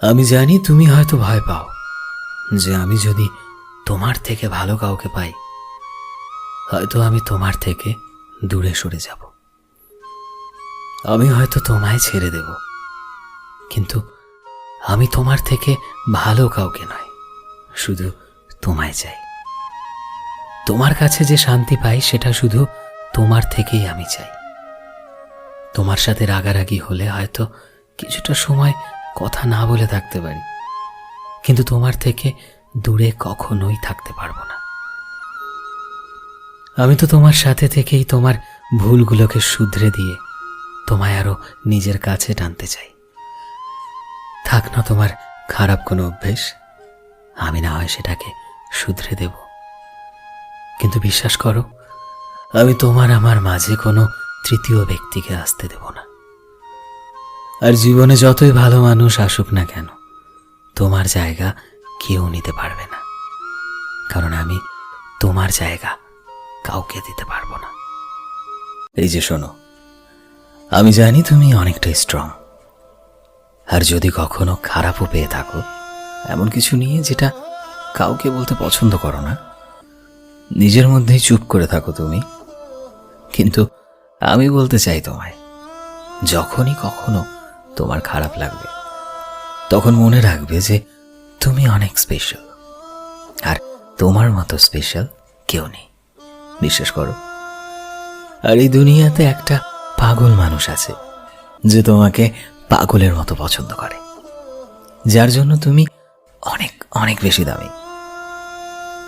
আমি জানি তুমি হয়তো ভয় পাও যে আমি যদি তোমার থেকে ভালো কাউকে পাই, হয়তো আমি তোমার থেকে দূরে সরে যাব। আমি হয়তো তোমায় ছেড়ে দেব, কিন্তু আমি তোমার থেকে ভালো কাউকে নয়, শুধু তোমায় চাই। তোমার কাছে যে শান্তি পাই সেটা শুধু তোমার থেকেই আমি চাই। তোমার সাথে রাগারাগি হলে হয়তো কিছুটা সময় কথা না বলে থাকতে পারি, কিন্তু তোমার থেকে দূরে কখনোই থাকতে পারবো না। আমি তো তোমার সাথে থেকেই তোমার ভুলগুলোকে শুধরে দিয়ে তোমায় আরো নিজের কাছে টানতে চাই। থাক না তোমার খারাপ কোনো অভ্যেস, আমি না হয় সেটাকে শুধরে দেব, কিন্তু বিশ্বাস করো, আমি তোমার আমার মাঝে কোনো তৃতীয় ব্যক্তিকে আসতে দেব না। আর জীবনে যতই ভালো মানুষ আসুক না কেন, তোমার জায়গা কেউ নিতে পারবে না, কারণ আমি তোমার জায়গা কাউকে দিতে পারবো না। এই যে শোনো, আমি জানি তুমি অনেকটা স্ট্রং, আর যদি কখনো খারাপও পেয়ে থাকো এমন কিছু নিয়ে যেটা কাউকে বলতে পছন্দ করো না, নিজের মধ্যেই চুপ করে থাকো তুমি, কিন্তু আমি বলতে চাই তোমায়, যখনই কখনো তোমার খারাপ লাগবে তখন মনে রাখবে যে তুমি অনেক স্পেশাল, আর তোমার মতো স্পেশাল কেউ নেই। বিশ্বাস করো। আর এই দুনিয়াতে একটা পাগল মানুষ আছে যে তোমাকে পাগলের মতো পছন্দ করে, যার জন্য তুমি অনেক অনেক বেশি দামি।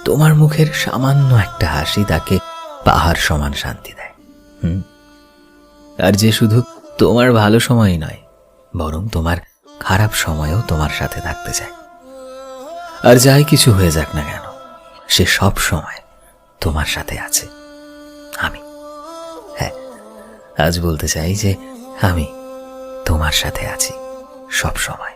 তোমার মুখের সামান্য একটা হাসি তাকে পাহাড় সমান শান্তি দেয়। আর যে শুধু তোমার ভালো সময়ই নয়, বরং তোমার খারাপ সময়েও তোমার সাথে থাকতে চায়। আর যাই কিছু হয়ে যাক না কেন, সে সব সময় তোমার সাথে আছে। আমি, হ্যাঁ, আজ বলতে চাই যে আমি তোমার সাথে আছি সব সময়।